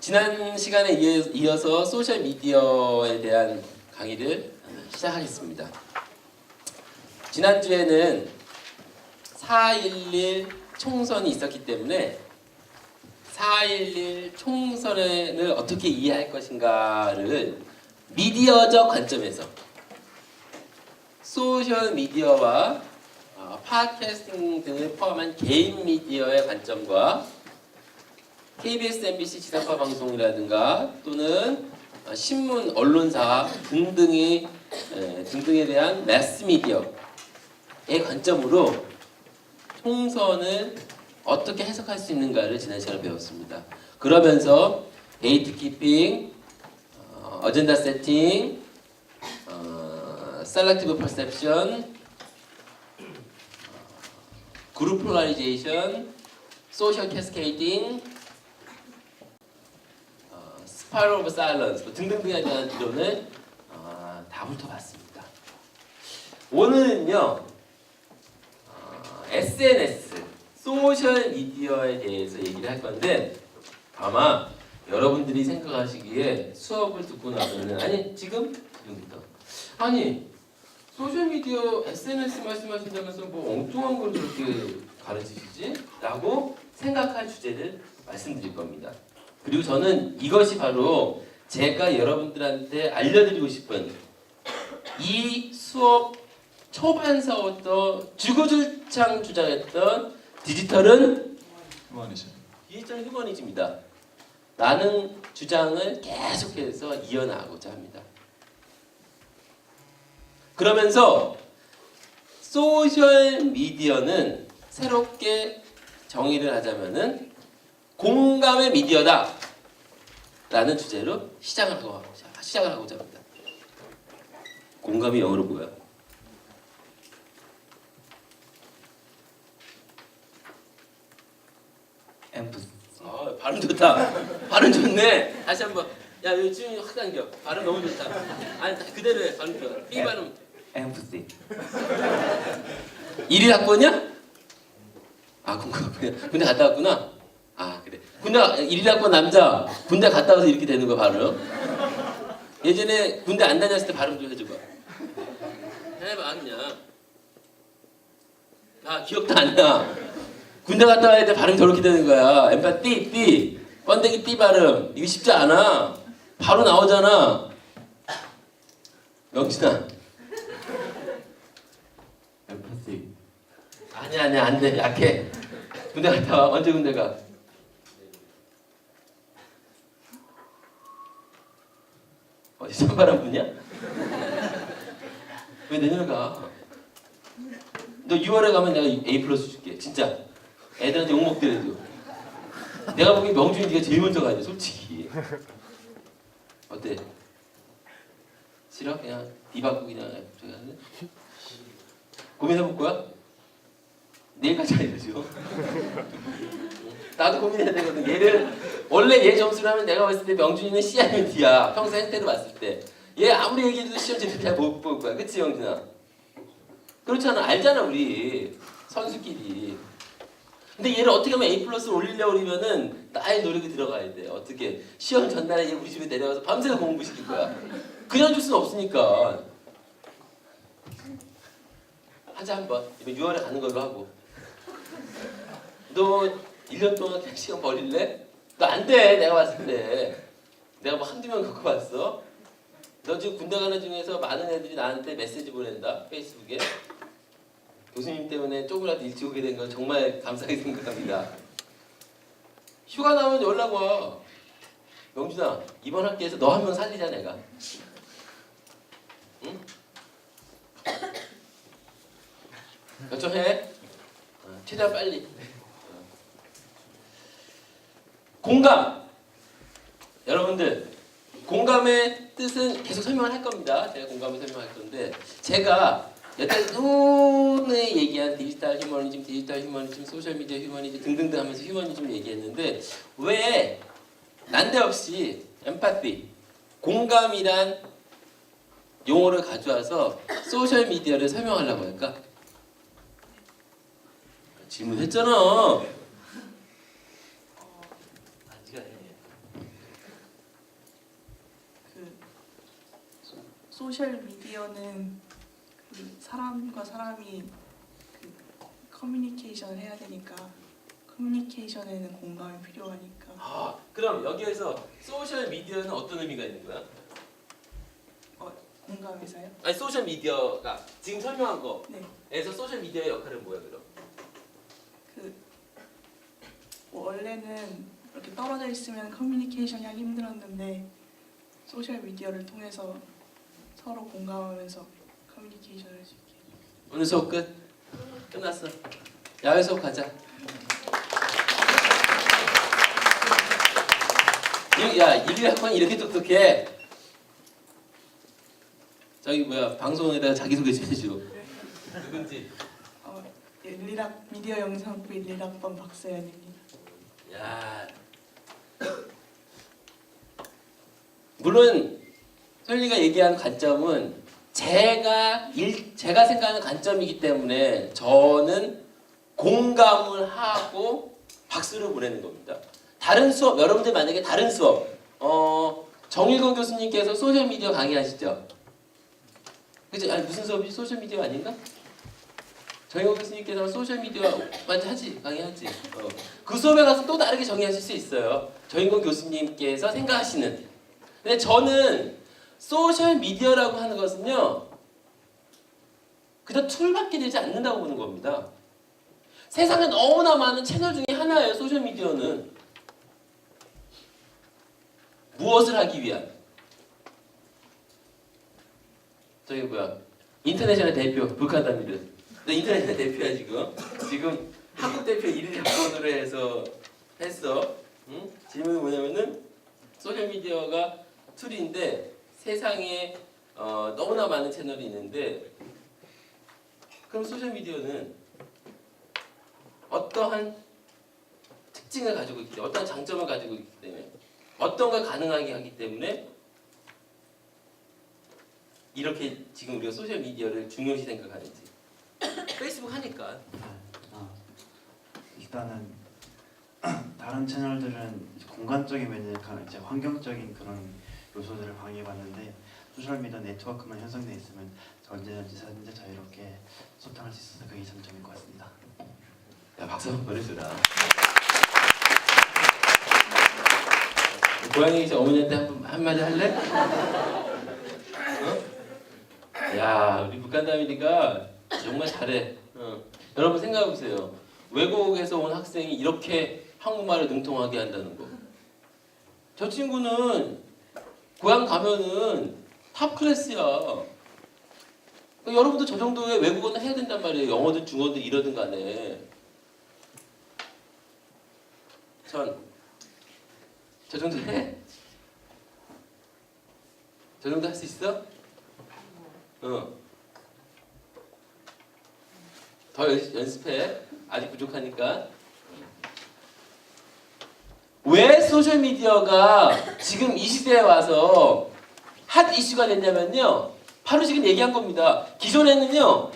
지난 시간에 이어서 소셜미디어에 대한 강의를 시작하겠습니다. 지난주에는 4.11 총선이 있었기 때문에 4.11 총선을 어떻게 이해할 것인가를 미디어적 관점에서 소셜미디어와 팟캐스팅 등을 포함한 개인 미디어의 관점과 KBS, MBC 지상파 방송이라든가 또는 신문, 언론사 등등에 대한 매스미디어의 관점으로 총선을 어떻게 해석할 수 있는가를 지난 시간에 배웠습니다. 그러면서 게이트키핑, 어젠다 세팅, 셀렉티브 퍼셉션, 그룹 폴라리제이션, 소셜 캐스케이딩, 스파이럴 오브 사일런스 등등등에 대한 이론을 다 훑어봤습니다. 오늘은요 SNS, 소셜 미디어에 대해서 얘기를 할 건데 아마 여러분들이 생각하시기에 수업을 듣고 나서는 지금부터 소셜 미디어 SNS 말씀하신다면서 뭐 엉뚱한 걸 그렇게 가르치시지? 라고 생각할 주제를 말씀드릴 겁니다. 그리고 저는 이것이 바로 제가 여러분들한테 알려드리고 싶은 이 수업 초반서부터 주구줄창 주장했던 디지털은 휴머니즘이다 라는 주장을 계속해서 이어나가고자 합니다. 그러면서 소셜미디어는 새롭게 정의를 하자면은 공감의 미디어다 라는 주제로 시작을 하고자 합니다. 공감이 영어로 뭐야? 엠프스. 발음 좋다. 발음 좋네. 다시 한번. 야, 이거 지금 확 당겨. 발음 너무 좋다. 그대로 해. 발음 좋아. 삐 발음. 엠프시. 1일 학번이야? 군대 갔다 왔구나. 그래. 군대 1일 학번 남자 군대 갔다 와서 이렇게 되는 거 발음. 예전에 군대 안 다녔을 때 발음 좀 해줘봐. 해봐 그냥. 기억도 안 나. 군대 갔다 와야 돼 발음 저렇게 되는 거야. 엠파 띠 번데기 띠 발음. 이거 쉽지 않아. 바로 나오잖아. 명진아. 엠파시. 아니야 안 돼. 약해. 군대 갔다 와. 언제 군대 가? 어디 선발한 분이야? 왜 내년에 가? 너 6월에 가면 내가 A 플러스 줄게. 진짜. 애들한테 욕 먹더라도. 내가 보기엔 명준이 네가 제일 먼저 가야 돼. 솔직히. 어때? 싫어? 그냥 D 받고 그냥 저기 하는데? 고민해볼 거야? 내일까지 알려줘. 나도 고민해야 되거든. 원래 얘 점수를 하면 내가 봤을 때 명준이는 C 아니면 D야. 평소 행태로 봤을 때. 얘 아무리 얘기해도 시험 제대로 잘 못 볼 거야. 그치 명준아? 그렇잖아. 알잖아 우리. 선수끼리. 근데 얘를 어떻게 하면 A 플러스를 올리려고 그러면은 나의 노력이 들어가야 돼. 어떻게. 시험 전날에 얘 우리 집에 내려가서 밤새 공부시킬 거야. 그냥 줄 수는 없으니까. 하자 한번. 이번 6월에 가는 걸로 하고. 너 1년 동안 그냥 시간 버릴래? 너 안 돼. 내가 봤을 때. 내가 뭐 한두 명 갖고 봤어. 너 지금 군대 가는 중에서 많은 애들이 나한테 메시지 보낸다. 페이스북에. 교수님 때문에 조금이라도 일찍 오게 된 건 정말 감사하게 생각합니다. 휴가 나오면 연락 와. 명준아, 이번 학기에서 너 한 명 살리자 내가. 응? 결정해. 최대한 빨리. 공감. 여러분들 공감의 뜻은 계속 설명을 할 겁니다. 제가 공감을 설명할 건데 제가 여태까지 얘기한 디지털 휴머니즘, 소셜미디어 휴머니즘 등등등 하면서 휴머니즘 얘기했는데 왜 난데없이 엠파티, 공감이란 용어를 가져와서 소셜미디어를 설명하려고 할까? 질문했잖아. 소셜 미디어는 그 사람과 사람이 그 커뮤니케이션을 해야 되니까 커뮤니케이션에는 공감이 필요하니까. 아, 그럼 여기에서 소셜 미디어는 어떤 의미가 있는 거야? 공감해서요? 아니 소셜 미디어가 지금 설명한 네. 거에서 소셜 미디어의 역할은 뭐야 그럼? 그 원래는 이렇게 떨어져 있으면 커뮤니케이션이 하기 힘들었는데 소셜 미디어를 통해서 서로 공감하면서 커뮤니케이션을 할 수 있게. 오늘 수업 끝? 끝났어. 야외 수업 가자. 야, 1학번 이렇게 똑똑해. 저기 뭐야 방송에다가 자기소개 좀 해줘. 누군지. 미디어 영상부 1학번 박서연입니다. 야. 물론 소연이가 얘기한 관점은 제가 생각하는 관점이기 때문에 저는 공감을 하고 박수를 보내는 겁니다. 다른 수업 여러분들 만약에 다른 수업 정일건 교수님께서 소셜 미디어 강의하시죠? 그죠? 아니 무슨 수업이 소셜 미디어 아닌가? 정일건 교수님께서 소셜 미디어 완전 하지 강의하지. 그 수업에 가서 또 다르게 정의하실 수 있어요. 정일건 교수님께서 생각하시는. 근데 저는 소셜 미디어라고 하는 것은요 그냥 툴밖에 되지 않는다고 보는 겁니다. 세상에 너무나 많은 채널 중에 하나예요. 소셜 미디어는 무엇을 하기 위한? 저기 뭐야 인터내셔널 대표 북한답니다. 너 인터내셔널 대표야 지금 한국 대표 1위 학번으로 해서 했어. 응? 질문이 뭐냐면은 소셜 미디어가 툴인데 세상에 너무나 많은 채널이 있는데 그럼 소셜 미디어는 어떠한 특징을 가지고 있기 때문에 어떠한 장점을 가지고 있기 때문에 어떤 걸 가능하게 하기 때문에 이렇게 지금 우리가 소셜 미디어를 중요시 생각하는지. 페이스북 하니까 일단은 다른 채널들은 이제 공간적인 면에 이제 환경적인 그런 요소들을 방해받는데 소셜 미디어 네트워크만 형성돼 있으면 언제든지 자유롭게 소통할 수 있어서 그게 장점인 것 같습니다. 야 박수 한번 보내주라. 고양이 이제 어머니한테 한마디 할래? 어? 야 우리 북한다미니가 정말 잘해. 여러분 생각해보세요. 외국에서 온 학생이 이렇게 한국말을 능통하게 한다는 거. 저 친구는 고향 가면은 탑 클래스야. 그러니까 여러분도 저 정도의 외국어는 해야 된단 말이에요. 영어든 중어든 이러든 간에. 저 정도 해? 저 정도 할 수 있어? 더 연습해. 아직 부족하니까. 왜 소셜미디어가 지금 이 시대에 와서 핫 이슈가 됐냐면요. 바로 지금 얘기한 겁니다. 기존에는요.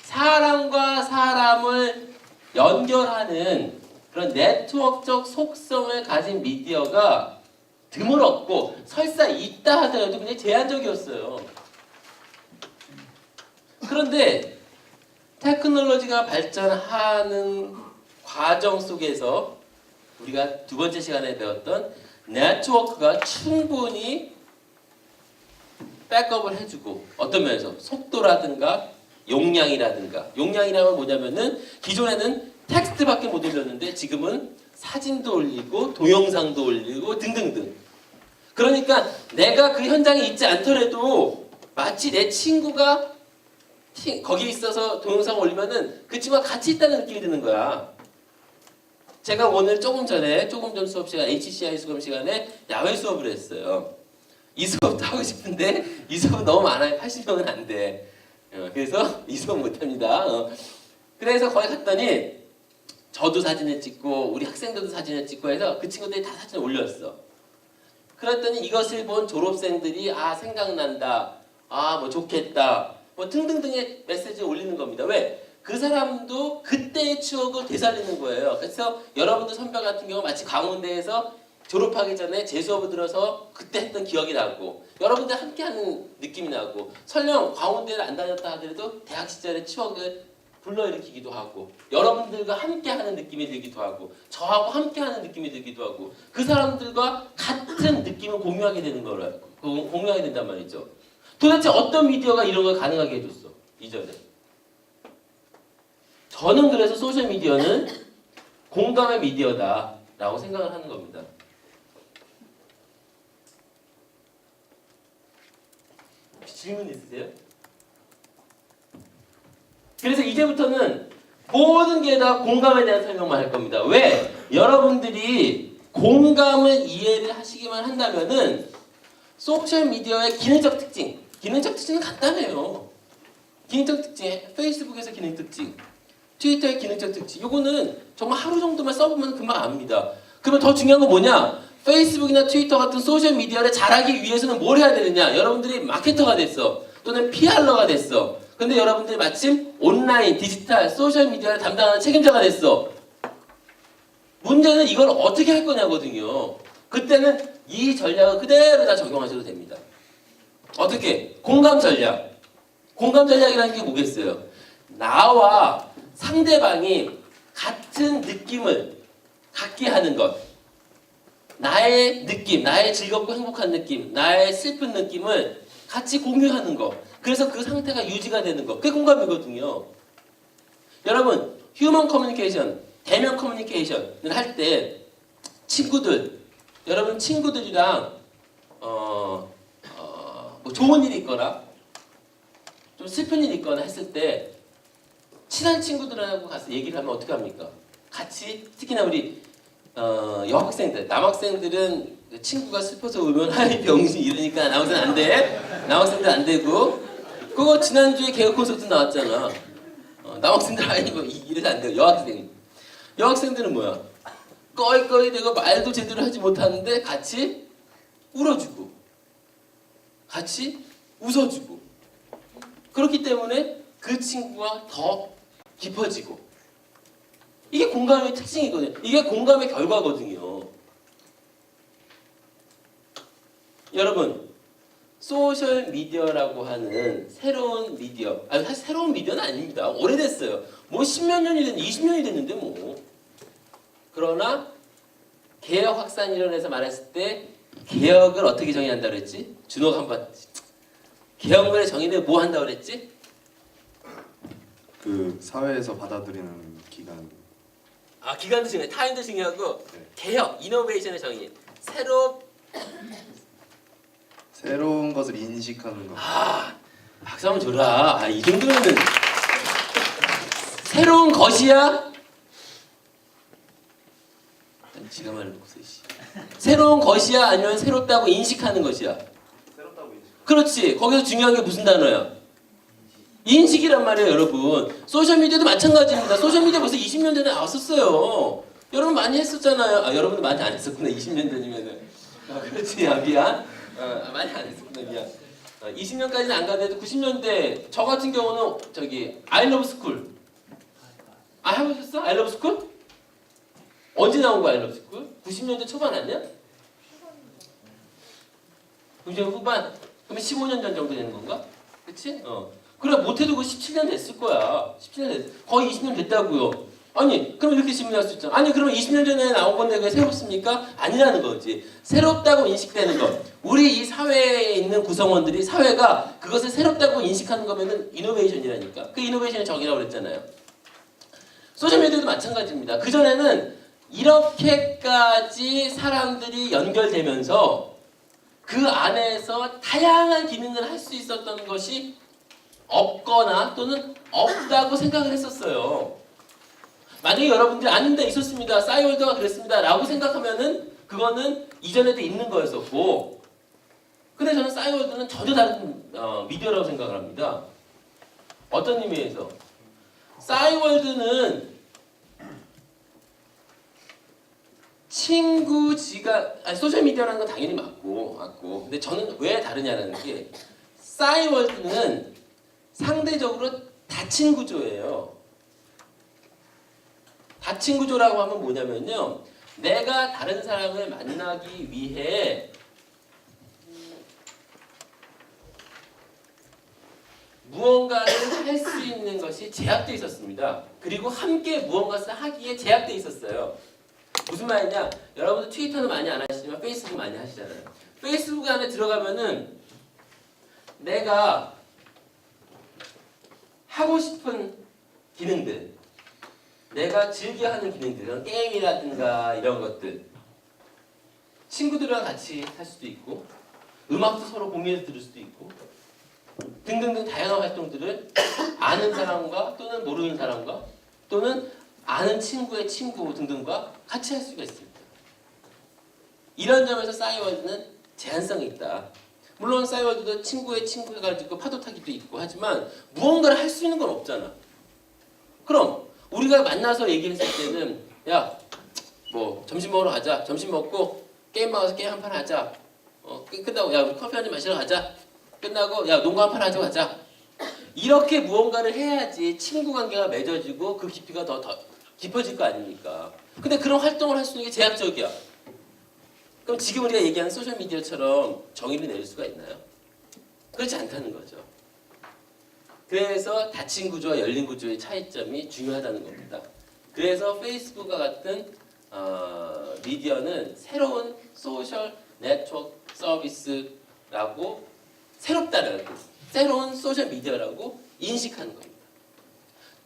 사람과 사람을 연결하는 그런 네트워크적 속성을 가진 미디어가 드물었고 설사 있다 하더라도 그냥 제한적이었어요. 그런데 테크놀로지가 발전하는 과정 속에서 우리가 두 번째 시간에 배웠던 네트워크가 충분히 백업을 해주고 어떤 면에서 속도라든가 용량이라면 뭐냐면은 기존에는 텍스트밖에 못 올렸는데 지금은 사진도 올리고 동영상도 올리고 등등등. 그러니까 내가 그 현장에 있지 않더라도 마치 내 친구가 거기 있어서 동영상 올리면은 그 친구가 같이 있다는 느낌이 드는 거야. 제가 오늘 조금 전 수업 시간 HCI 수업 시간에 야외 수업을 했어요. 이 수업도 하고 싶은데 이 수업은 너무 많아요. 80명은 안 돼. 그래서 이 수업 못 합니다. 그래서 거기 갔더니 저도 사진을 찍고 우리 학생들도 사진을 찍고 해서 그 친구들이 다 사진을 올렸어. 그랬더니 이것을 본 졸업생들이 생각난다. 뭐 좋겠다. 뭐 등등등의 메시지를 올리는 겁니다. 왜? 그 사람도 그때의 추억을 되살리는 거예요. 그래서 여러분들 선배 같은 경우 마치 강원대에서 졸업하기 전에 재수업을 들어서 그때 했던 기억이 나고 여러분들 함께하는 느낌이 나고 설령 광운대를 안 다녔다 하더라도 대학 시절의 추억을 불러일으키기도 하고 여러분들과 함께하는 느낌이 들기도 하고 저하고 함께하는 느낌이 들기도 하고 그 사람들과 같은 느낌을 공유하게 되는 거를 공유하게 된단 말이죠. 도대체 어떤 미디어가 이런 걸 가능하게 해줬어? 이전에 저는 그래서 소셜미디어는 공감의 미디어다라고 생각을 하는 겁니다. 질문 있으세요? 그래서 이제부터는 모든 게 다 공감에 대한 설명만 할 겁니다. 왜? 여러분들이 공감을 이해를 하시기만 한다면은 소셜미디어의 기능적 특징은 간단해요. 기능적 특징, 페이스북에서 기능 특징, 트위터의 기능적 특징, 요거는 정말 하루 정도만 써보면 금방 압니다. 그러면 더 중요한 건 뭐냐? 페이스북이나 트위터 같은 소셜미디어를 잘하기 위해서는 뭘 해야 되느냐? 여러분들이 마케터가 됐어. 또는 PR러가 됐어. 근데 여러분들이 마침 온라인, 디지털, 소셜미디어를 담당하는 책임자가 됐어. 문제는 이걸 어떻게 할 거냐거든요. 그때는 이 전략을 그대로 다 적용하셔도 됩니다. 어떻게? 공감 전략. 공감 전략이라는 게 뭐겠어요? 나와 상대방이 같은 느낌을 갖게 하는 것. 나의 느낌, 나의 즐겁고 행복한 느낌, 나의 슬픈 느낌을 같이 공유하는 것. 그래서 그 상태가 유지가 되는 것. 그게 공감이거든요. 여러분, 휴먼 커뮤니케이션, 대면 커뮤니케이션을 할 때 친구들, 여러분 친구들이랑 뭐 좋은 일이 있거나 좀 슬픈 일이 있거나 했을 때 친한 친구들하고 가서 얘기를 하면 어떻게 합니까? 같이 특히나 우리 여학생들, 남학생들은 친구가 슬퍼서 울면 하이 병신 이러니까 남학생 안 돼. 남학생들 안 되고 그거 지난주에 개그 콘서트 나왔잖아. 남학생들 아니고 이래서 안 돼요. 여학생들은 뭐야? 꺼이꺼이 대고 말도 제대로 하지 못하는데 같이 울어주고 같이 웃어주고 그렇기 때문에 그 친구가 더 깊어지고 이게 공감의 특징이거든요. 이게 공감의 결과거든요. 여러분 소셜미디어라고 하는 새로운 미디어 사실 새로운 미디어는 아닙니다. 오래됐어요. 뭐 10몇 년이 됐는데 20년이 됐는데 뭐 그러나 개혁 확산 이론에서 말했을 때 개혁을 어떻게 정의한다고 그랬지? 준호가 한번 개혁론의 정의는 뭐 한다고 그랬지? 그 사회에서 받아들이는 기간. 기간도 중요해. 타임도 중요하고 네. 개혁, 이노베이션의 정의. 새로운 것을 인식하는 것. 박수 한번 줘라. 이 정도면은 새로운 것이야? 지가 말해놓고서 새로운 것이야? 아니면 새롭다고 인식하는 것이야? 새롭다고 인식. 그렇지. 거기서 중요한 게 무슨 단어야? 인식이란 말이에요, 여러분. 소셜미디어도 마찬가지입니다. 소셜미디어 벌써 20년 전에 나왔었어요. 여러분 많이 했었잖아요. 여러분도 많이 안 했었구나. 20년 전이면은. 그렇지. 미안. 많이 안 했었구나. 미안. 20년까지는 안 가도 90년대 저 같은 경우는 저기 아이러브 스쿨. 해보셨어? 아이러브 스쿨? 언제 나온 거야, 아이러브 스쿨? 90년대 초반 아니야? 90년대 후반? 그러면 15년 전 정도 되는 건가? 그치? 그래 못해도 그 17년 됐을 거야. 17년 됐 거의 20년 됐다고요. 아니 그럼 이렇게 질문할 수 있잖아. 아니 그럼 20년 전에 나온 건데 그게 새롭습니까? 아니라는 거지. 새롭다고 인식되는 것. 우리 이 사회에 있는 구성원들이 사회가 그것을 새롭다고 인식하는 거면은 이노베이션이라니까. 그 이노베이션의 정의라고 그랬잖아요. 소셜미디어도 마찬가지입니다. 그전에는 이렇게까지 사람들이 연결되면서 그 안에서 다양한 기능을 할 수 있었던 것이 없거나 또는 없다고 생각을 했었어요. 만약에 여러분들이 아닌데 있었습니다. 싸이월드가 그랬습니다. 라고 생각하면은 그거는 이전에도 있는 거였었고 근데 저는 싸이월드는 전혀 다른 미디어라고 생각을 합니다. 어떤 의미에서? 싸이월드는 소셜미디어라는 건 당연히 맞고 근데 저는 왜 다르냐는 게 싸이월드는 상대적으로 닫힌 구조예요. 닫힌 구조라고 하면 뭐냐면요. 내가 다른 사람을 만나기 위해 무언가를 할 수 있는 것이 제약되어 있었습니다. 그리고 함께 무언가를 하기에 제약되어 있었어요. 무슨 말이냐? 여러분들 트위터는 많이 안 하시지만 페이스북 많이 하시잖아요. 페이스북 안에 들어가면은 내가 하고 싶은 기능들, 내가 즐겨하는 기능들, 게임이라든가 이런 것들, 친구들이랑 같이 할 수도 있고, 음악도 서로 공유해서 들을 수도 있고, 등등등 다양한 활동들을 아는 사람과 또는 모르는 사람과 또는 아는 친구의 친구 등등과 같이 할 수가 있습니다. 이런 점에서 싸이월드는 제한성이 있다. 물론 싸이월드도 친구의 친구가 가지고 파도 타기도 있고 하지만 무언가를 할 수 있는 건 없잖아. 그럼 우리가 만나서 얘기했을 때는 야, 뭐 점심 먹으러 가자. 점심 먹고 게임 나가서 게임 한 판 하자. 끝나고 야, 우리 커피 한 잔 마시러 가자. 끝나고 야, 농구 한 판 하자 가자. 이렇게 무언가를 해야지 친구 관계가 맺어지고 그 깊이가 더 깊어질 거 아닙니까? 근데 그런 활동을 할 수 있는 게 제약적이야. 그럼 지금 우리가 얘기하는 소셜미디어처럼 정의를 내릴 수가 있나요? 그렇지 않다는 거죠. 그래서 닫힌 구조와 열린 구조의 차이점이 중요하다는 겁니다. 그래서 페이스북과 같은 미디어는 새로운 소셜 네트워크 서비스라고 새롭다는 새로운 소셜 미디어라고 인식하는 겁니다.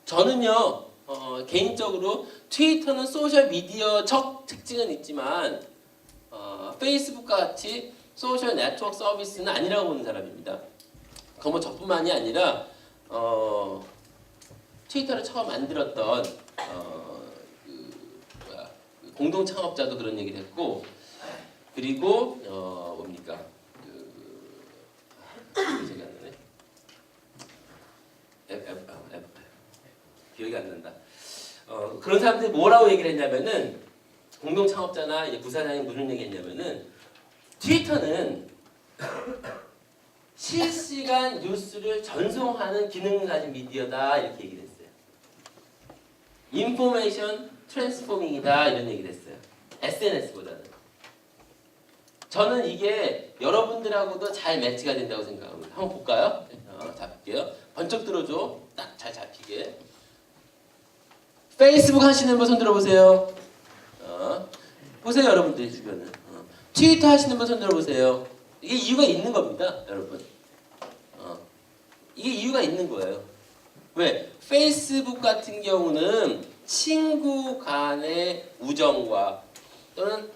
저는요 개인적으로 트위터는 소셜 미디어적 특징은 있지만 페이스북과 같이 소셜 네트워크 서비스는 아니라고 보는 사람입니다. 그거 뭐 저뿐만이 아니라 트위터를 처음 만들었던 그 공동 창업자도 그런 얘기를 했고, 그리고 뭡니까 기억이 안 나네. 기억이 안 난다. 그런 사람들이 뭐라고 얘기를 했냐면은 공동 창업자나 이제 부사장이 무슨 얘기했냐면은 트위터는 실시간 뉴스를 전송하는 기능을 가진 미디어다 이렇게 얘기를 했어요. 인포메이션 트랜스포밍이다 이런 얘기를 했어요. SNS보다는. 저는 이게 여러분들하고도 잘 매치가 된다고 생각합니다. 한번 볼까요? 잡을게요. 번쩍 들어줘. 딱 잘 잡히게. 페이스북 하시는 분 손 들어보세요. 보세요 여러분들 주변에. 트위터 하시는 분 손 들어보세요. 이게 이유가 있는 겁니다, 여러분. 이게 이유가 있는 거예요. 왜? 페이스북 같은 경우는 친구 간의 우정과 또는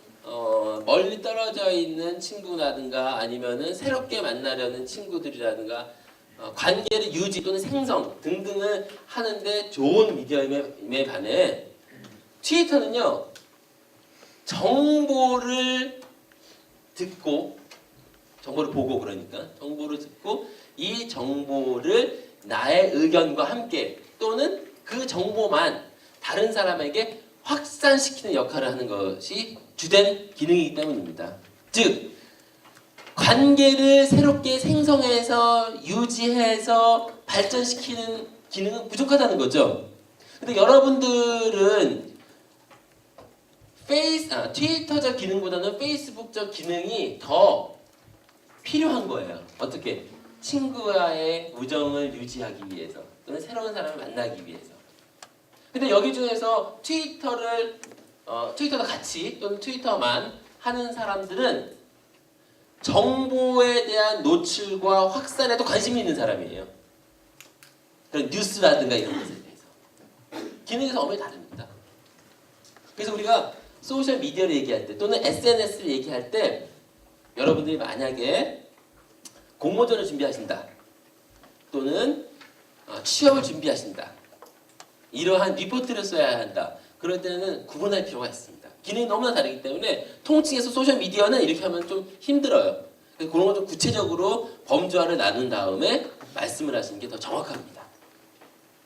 멀리 떨어져 있는 친구라든가 아니면은 새롭게 만나려는 친구들이라든가 관계를 유지 또는 생성 등등을 하는데 좋은 미디어임에 반해 트위터는요 정보를 듣고 정보를 보고 그러니까 정보를 듣고 이 정보를 나의 의견과 함께 또는 그 정보만 다른 사람에게 확산시키는 역할을 하는 것이 주된 기능이기 때문입니다. 즉 관계를 새롭게 생성해서 유지해서 발전시키는 기능은 부족하다는 거죠. 근데 여러분들은 트위터적 기능보다는 페이스북적 기능이 더 필요한 거예요. 어떻게? 친구와의 우정을 유지하기 위해서 또는 새로운 사람을 만나기 위해서. 근데 여기 중에서 트위터도 같이 또는 트위터만 하는 사람들은 정보에 대한 노출과 확산에도 관심이 있는 사람이에요. 그런 뉴스라든가 이런 것에 대해서. 기능에서 엄연히 다릅니다. 그래서 우리가 소셜 미디어를 얘기할 때 또는 SNS를 얘기할 때 여러분들이 만약에 공모전을 준비하신다 또는 취업을 준비하신다 이러한 리포트를 써야 한다 그럴 때는 구분할 필요가 있습니다. 기능이 너무나 다르기 때문에 통칭해서 소셜미디어는 이렇게 하면 좀 힘들어요. 그래서 그런 걸 좀 구체적으로 범주화를 나눈 다음에 말씀을 하시는 게 더 정확합니다.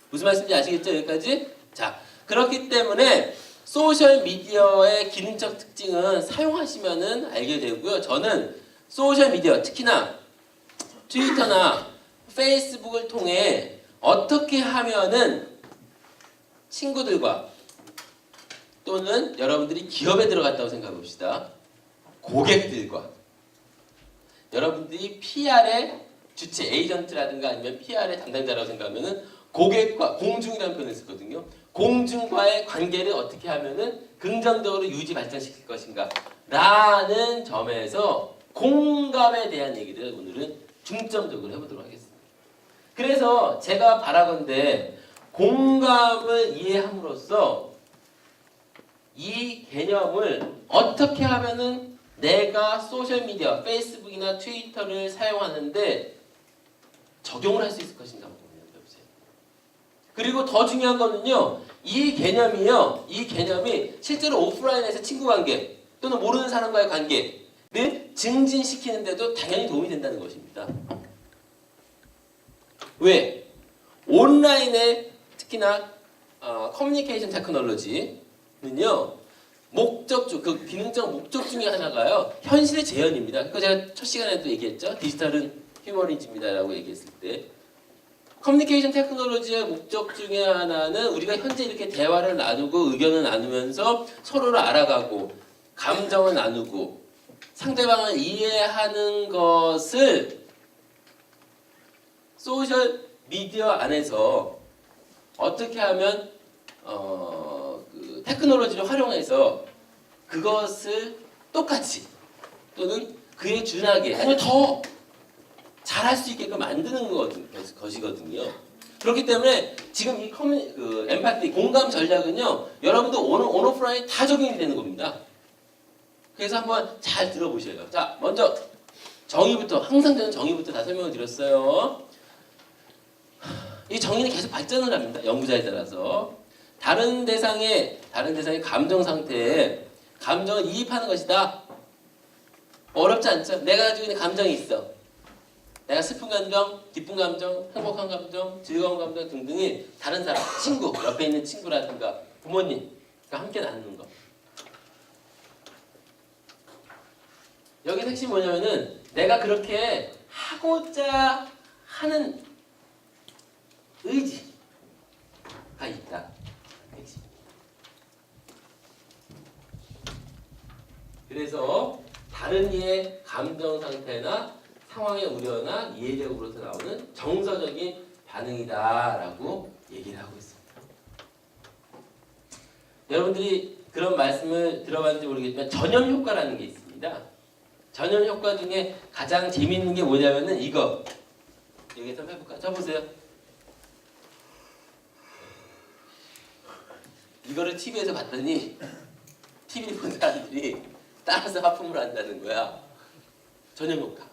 무슨 말씀인지 아시겠죠? 여기까지? 자, 그렇기 때문에 소셜미디어의 기능적 특징은 사용하시면은 알게 되고요. 저는 소셜미디어, 특히나 트위터나 페이스북을 통해 어떻게 하면은 친구들과 또는 여러분들이 기업에 들어갔다고 생각해 봅시다. 고객들과 여러분들이 PR의 주체 에이전트라든가 아니면 PR의 담당자라고 생각하면은 고객과 공중이라는 표현을 쓰거든요. 공중과의 관계를 어떻게 하면은 긍정적으로 유지 발전시킬 것인가 라는 점에서 공감에 대한 얘기를 오늘은 중점적으로 해보도록 하겠습니다. 그래서 제가 바라건대 공감을 이해함으로써 이 개념을 어떻게 하면은 내가 소셜미디어, 페이스북이나 트위터를 사용하는데 적용을 할 수 있을 것인가 한번 고민해보세요. 그리고 더 중요한 거는요, 이 개념이 실제로 오프라인에서 친구관계 또는 모르는 사람과의 관계를 증진시키는데도 당연히 도움이 된다는 것입니다. 왜? 온라인에 특히나 커뮤니케이션 테크놀로지는요, 그 기능적 목적 중에 하나가요, 현실의 재현입니다. 그거 제가 첫 시간에도 얘기했죠. 디지털은 휴머니즘이다라고 얘기했을 때, 커뮤니케이션 테크놀로지의 목적 중에 하나는 우리가 현재 이렇게 대화를 나누고 의견을 나누면서 서로를 알아가고 감정을 나누고 상대방을 이해하는 것을 소셜 미디어 안에서 어떻게 하면 그 테크놀로지를 활용해서 그것을 똑같이 또는 그에 준하게 아니면 더 잘할 수 있게끔 만드는 것이거든요. 그렇기 때문에 지금 이 엠파티 공감 전략은요, 여러분들 온오프라인 다 적용이 되는 겁니다. 그래서 한번 잘 들어보셔요. 자, 먼저 정의부터, 항상 저는 정의부터 다 설명을 드렸어요. 이 정의는 계속 발전을 합니다. 연구자에 따라서. 다른 대상의 감정 상태에 감정을 이입하는 것이다. 어렵지 않죠? 내가 가지고 있는 감정이 있어. 내가 슬픈 감정, 기쁜 감정, 행복한 감정, 즐거운 감정 등등이 다른 사람, 친구, 옆에 있는 친구라든가 부모님과 함께 나누는 것. 여기 핵심이 뭐냐면은 내가 그렇게 하고자 하는 의지가 있다. 핵심. 그래서 다른 이의 감정 상태나 상황의 우려나 이해력으로서 나오는 정서적인 반응이다라고 얘기를 하고 있습니다. 여러분들이 그런 말씀을 들어봤는지 모르겠지만 전염 효과라는 게 있습니다. 전염 효과 중에 가장 재미있는 게 뭐냐면은 이거. 여기 한번 해볼까? 저 보세요. 이거를 TV에서 봤더니 TV 본 사람들이 따라서 하품을 한다는 거야. 전염 효과.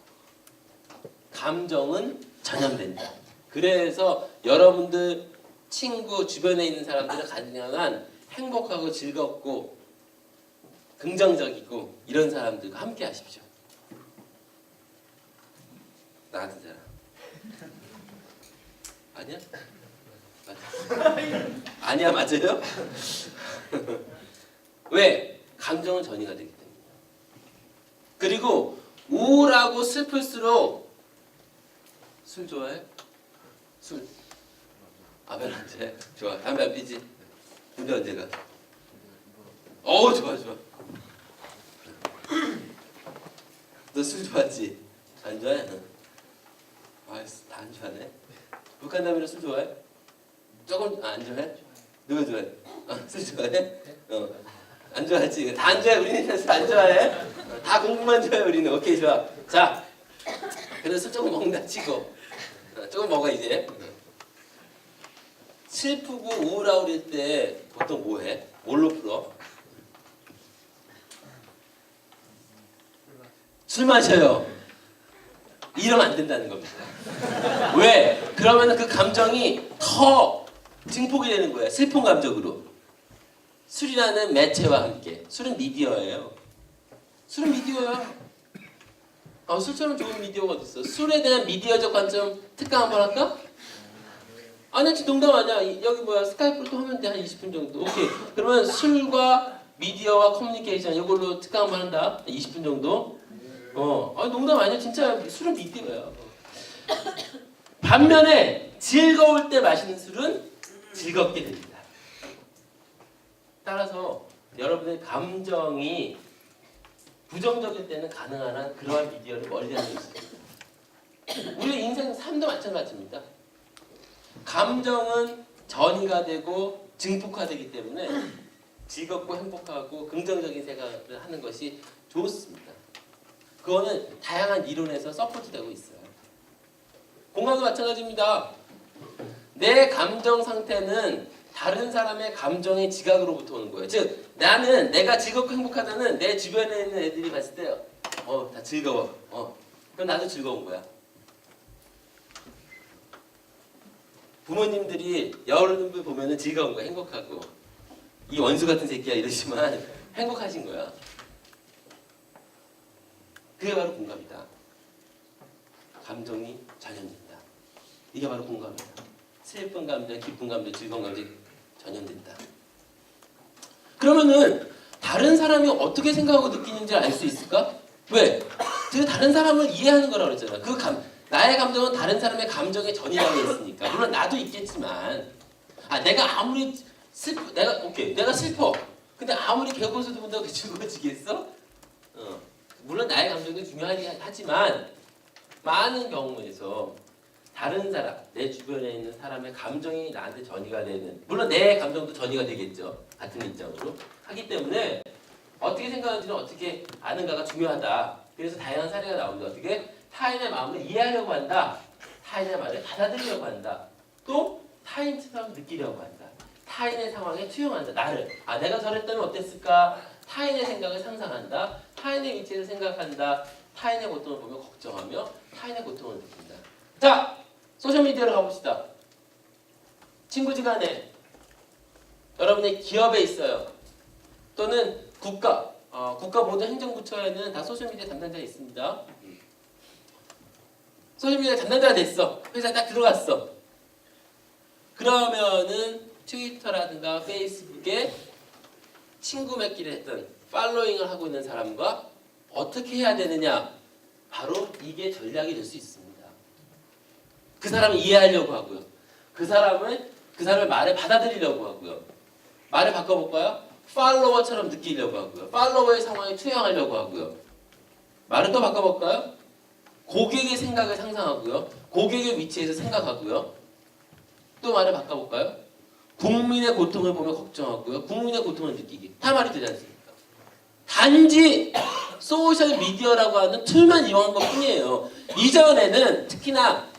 감정은 전염된다. 그래서 여러분들 친구 주변에 있는 사람들은 가능한 행복하고 즐겁고 긍정적이고 이런 사람들과 함께 하십시오. 나 같은 사람. 아니야? 맞아. 아니야, 맞아요? 왜? 감정은 전이가 되기 때문에. 그리고 우울하고 슬플수록 술 좋아해? 술. 별로 안 좋아해? 좋아. 담배 안 피지? 근데 언제 가? 좋아. 너 술 좋아하지? 안 좋아해? 다 안 좋아하네. 북한 남이랑 술 좋아해? 조금 안 좋아해? 누가 좋아해? 술 좋아해? 안 좋아하지? 다 안 좋아해. 우리는 술 안 좋아해? 다 공부만 좋아해 우리는. 오케이, 좋아. 자, 그래서 술 조금 먹는다 치고 조금 먹어 이제. 슬프고 우울하고 그럴 때 보통 뭐 해? 뭘로 풀어? 술 마셔요. 이러면 안 된다는 겁니다. 왜? 그러면 그 감정이 더 증폭이 되는 거야. 슬픈 감정으로. 술이라는 매체와 함께. 술은 미디어예요. 술은 미디어야. 술처럼 좋은 미디어가 어딨어. 술에 대한 미디어적 관점 특강 한번 할까? 아니야, 농담 아니야. 여기 스카이프로 또 하면 돼. 한 20분 정도. 오케이. 그러면 술과 미디어와 커뮤니케이션 이걸로 특강 한번 한다. 20분 정도. 농담 아니야. 진짜 술은 미디어야. 반면에 즐거울 때 마시는 술은 즐겁게 됩니다. 따라서 여러분의 감정이 부정적일 때는 가능한 한 그러한 미디어를 멀리하는 것입니다. 우리 인생 삶도 마찬가지입니다. 감정은 전이가 되고 증폭화되기 때문에 즐겁고 행복하고 긍정적인 생각을 하는 것이 좋습니다. 그거는 다양한 이론에서 서포트되고 있어요. 공감도 마찬가지입니다. 내 감정 상태는 다른 사람의 감정의 지각으로부터 오는 거예요. 즉 나는 내가 즐겁고 행복하다는 내 주변에 있는 애들이 봤을 때 다 즐거워. 그럼 나도 즐거운 거야. 부모님들이 여러분들 보면은 즐거운 거야. 행복하고. 이 원수 같은 새끼야 이러지만 행복하신 거야. 그게 바로 공감이다. 감정이 전염된다. 이게 바로 공감이다. 슬픈 감정, 기쁜 감정, 즐거운 감정이 전염된다. 그러면은 다른 사람이 어떻게 생각하고 느끼는지 알 수 있을까? 왜? 제가 다른 사람을 이해하는 거라고 그랬잖아. 나의 감정은 다른 사람의 감정에 전이라고 했으니까. 물론 나도 있겠지만, 내가 아무리 내가 슬퍼. 근데 아무리 개고수도 본다고 즐거워지겠어? 물론 나의 감정도 중요하긴 하지만 많은 경우에서 다른 사람, 내 주변에 있는 사람의 감정이 나한테 전이가 되는, 물론 내 감정도 전이가 되겠죠. 같은 입장으로 하기 때문에 어떻게 생각하는지는 어떻게 아는가가 중요하다. 그래서 다양한 사례가 나옵니다. 어떻게? 타인의 마음을 이해하려고 한다. 타인의 말을 받아들이려고 한다. 또 타인처럼 느끼려고 한다. 타인의 상황에 투영한다. 나를. 내가 저랬다면 어땠을까? 타인의 생각을 상상한다. 타인의 위치에서 생각한다. 타인의 고통을 보며 걱정하며 타인의 고통을 느낀다. 자, 소셜미디어로 가봅시다. 친구지간에 여러분의 기업에 있어요. 또는 국가 모든 행정부처에는 다 소셜미디어 담당자가 있습니다. 소셜미디어 담당자가 됐어. 회사에 딱 들어갔어. 그러면은 트위터라든가 페이스북에 친구 맺기를 했던 팔로잉을 하고 있는 사람과 어떻게 해야 되느냐? 바로 이게 전략이 될 수 있습니다. 그 사람을 이해하려고 하고요. 그 사람을 말을 받아들이려고 하고요. 말을 바꿔볼까요? 팔로워처럼 느끼려고 하고요. 팔로워의 상황에 투영하려고 하고요. 말을 또 바꿔볼까요? 고객의 생각을 상상하고요. 고객의 위치에서 생각하고요. 또 말을 바꿔볼까요? 국민의 고통을 보며 걱정하고요. 국민의 고통을 느끼기. 다 말이 되지 않습니까? 단지 소셜미디어라고 하는 툴만 이용한 것뿐이에요. 이전에는 특히나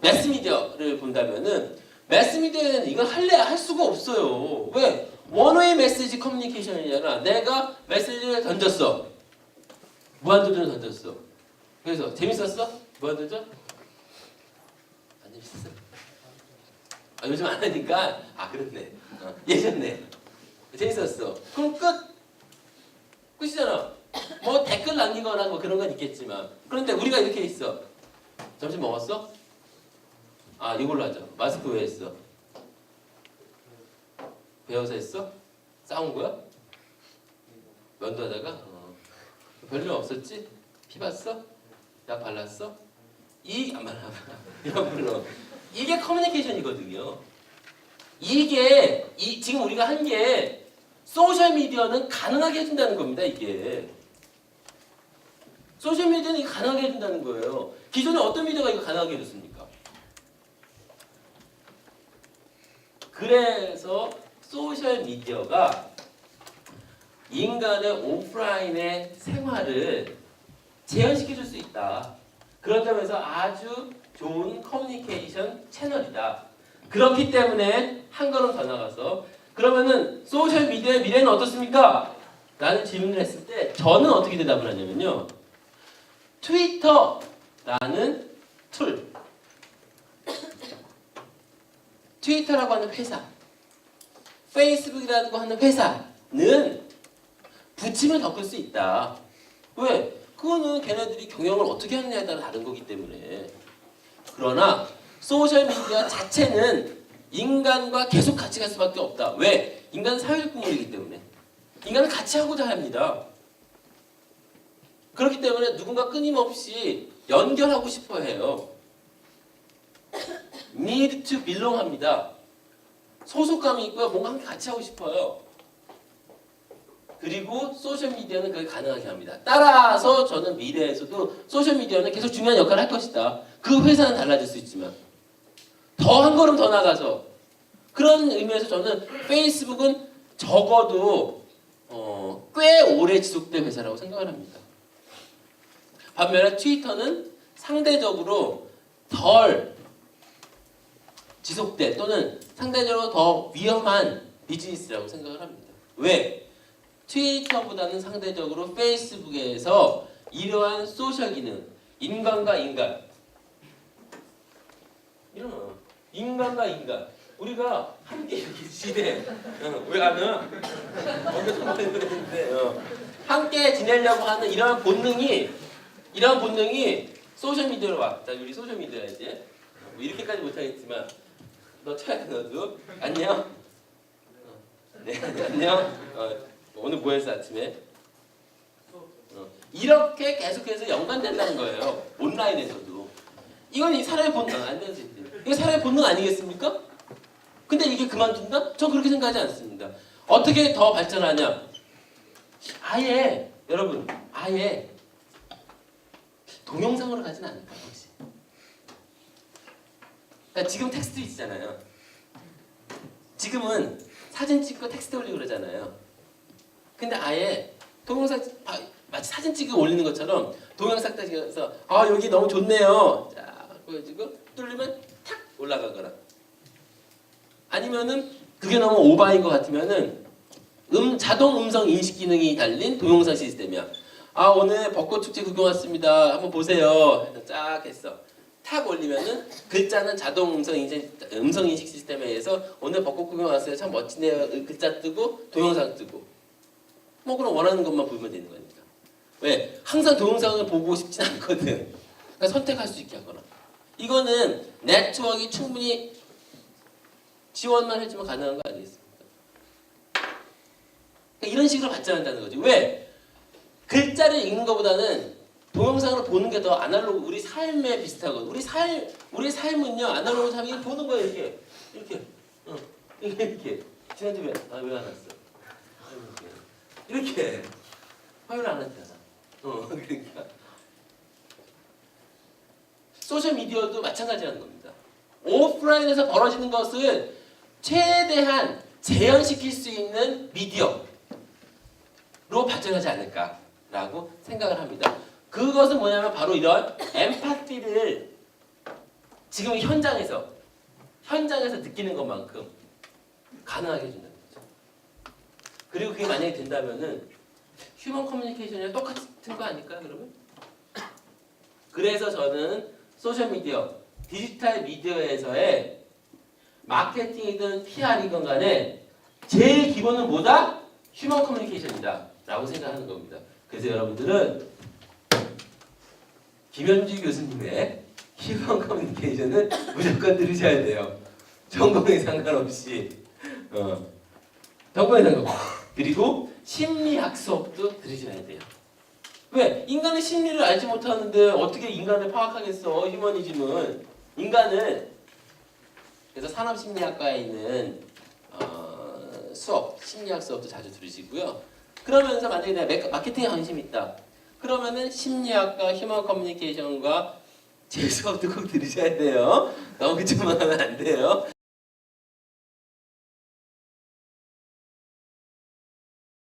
매스미디어를 본다면은 매스미디어에는 이걸 할 수가 없어요. 왜? 원웨이 메시지 커뮤니케이션이잖아. 내가 메시지를 던졌어. 무한도전을 던졌어. 그래서 재밌었어? 무한도전? 안 재밌었어? 요즘 안 하니까 그렇네. 예전네. 재밌었어. 그럼 끝이잖아. 뭐 댓글 남기거나 뭐 그런 건 있겠지만. 그런데 우리가 이렇게 있어. 점심 먹었어? 이걸로 하자. 마스크 왜 했어? 배워서 했어? 싸운 거야? 면도하다가? 별일 없었지? 피 봤어? 약 발랐어? 안 발라. 이런 걸로. 이게 커뮤니케이션이거든요. 이게 지금 우리가 한 게 소셜미디어는 가능하게 해준다는 겁니다. 이게. 소셜미디어는 이거 가능하게 해준다는 거예요. 기존에 어떤 미디어가 이거 가능하게 해줬습니까? 그래서 소셜미디어가 인간의 오프라인의 생활을 재현시켜줄 수 있다. 그렇다면서 아주 좋은 커뮤니케이션 채널이다. 그렇기 때문에 한 걸음 더 나가서 그러면은 소셜미디어의 미래는 어떻습니까? 라는 질문을 했을 때 저는 어떻게 대답을 하냐면요. 트위터라는 툴, 트위터라고 하는 회사, 페이스북이라고 하는 회사는 부침을 겪을 수 있다. 왜? 그거는 걔네들이 경영을 어떻게 하느냐에 따라 다른 거기 때문에. 그러나 소셜미디어 자체는 인간과 계속 같이 갈 수밖에 없다. 왜? 인간은 사회적 동물이기 때문에. 인간은 같이 하고자 합니다. 그렇기 때문에 누군가 끊임없이 연결하고 싶어 해요. need to belong 합니다. 소속감이 있고요. 뭔가 함께 같이 하고 싶어요. 그리고 소셜미디어는 그게 가능하게 합니다. 따라서 저는 미래에서도 소셜미디어는 계속 중요한 역할을 할 것이다. 그 회사는 달라질 수 있지만 더 한 걸음 더 나가서 그런 의미에서 저는 페이스북은 적어도 꽤 오래 지속된 회사라고 생각을 합니다. 반면에 트위터는 상대적으로 덜 지속된 또는 상대적으로 더 위험한 비즈니스라고 생각을 합니다. 왜? 트위터보다는 상대적으로 페이스북에서 이러한 소셜 기능, 인간과 인간, 이런 인간과 인간, 우리가 함께 이렇게 시대, 왜 안 와? 함께 지내려고 하는 이러한 본능이 소셜 미디어로 와. 자, 우리 소셜 미디어 이제 뭐 이렇게까지 못하겠지만 너 쳐야 돼 너도. 안녕. 네, 안녕. 오늘 뭐 했어 아침에? 이렇게 계속해서 연관된다는 거예요. 온라인에서도. 이건 이 사람의 본능 안 되지. 이게 사람의 본능 아니겠습니까? 근데 이게 그만둔다? 전 그렇게 생각하지 않습니다. 어떻게 더 발전하냐? 아예 여러분 아예 동영상으로 가진 않을까요 혹시? 그러니까 지금 텍스트 있잖아요. 지금은 사진 찍고 텍스트 올리고 그러잖아요. 근데 아예 동영상 마치 사진 찍고 올리는 것처럼 동영상 딱 찍어서 아 여기 너무 좋네요. 자 보여주고 뚫리면 탁 올라가거나 아니면은 그게 너무 오바인 것 같으면은 자동 음성 인식 기능이 달린 동영상 시스템이야. 아 오늘 벚꽃 축제 구경 왔습니다. 한번 보세요. 해서 쫙 했어. 탁 올리면은 글자는 자동 음성 인식 시스템에 의해서 오늘 벚꽃 구경 왔어요. 참 멋지네요. 글자 뜨고 동영상 뜨고. 뭐 그럼 원하는 것만 보면 되는 거니까. 왜? 항상 동영상을 보고 싶진 않거든. 그러니까 선택할 수 있게 하거나. 이거는 네트워크가 충분히 지원만 해주면 가능한 거 아니겠습니까? 그러니까 이런 식으로 발전한다는 거죠. 왜? 글자를 읽는 것보다는 동영상으로 보는 게 더 아날로그 우리 삶에 비슷하거든. 우리 삶은요 아날로그 삶이 보는 거예요 이렇게 지난주 왜 안 왔어? 이렇게 화요일 안 왔잖아. 그러니까 소셜 미디어도 마찬가지라는 겁니다. 오프라인에서 벌어지는 것을 최대한 재현시킬 수 있는 미디어로 발전하지 않을까라고 생각을 합니다. 그것은 뭐냐면 바로 이런 엠파티를 지금 현장에서 느끼는 것만큼 가능하게 해준다는 거죠. 그리고 그게 만약에 된다면은 휴먼 커뮤니케이션이랑 똑같은 거 아닐까요, 그러면? 그래서 저는 소셜 미디어, 디지털 미디어에서의 마케팅이든 PR이든 간에 제일 기본은 뭐다? 휴먼 커뮤니케이션이다 라고 생각하는 겁니다. 그래서 여러분들은 김현주 교수님의 휴먼 커뮤니케이션을 무조건 들으셔야 돼요. 전공에 상관없이. 전공에 상관없이. 그리고 심리학 수업도 들으셔야 돼요. 왜? 인간의 심리를 알지 못하는데 어떻게 인간을 파악하겠어? 휴머니즘은. 인간은 그래서 산업심리학과에 있는 수업, 심리학 수업도 자주 들으시고요. 그러면서 만약에 내가 마케팅에 관심이 있다. 그러면은 심리학과 휴먼 커뮤니케이션과 제 수업도 꼭 들으셔야 돼요. 너무 그쪽만 하면 안 돼요.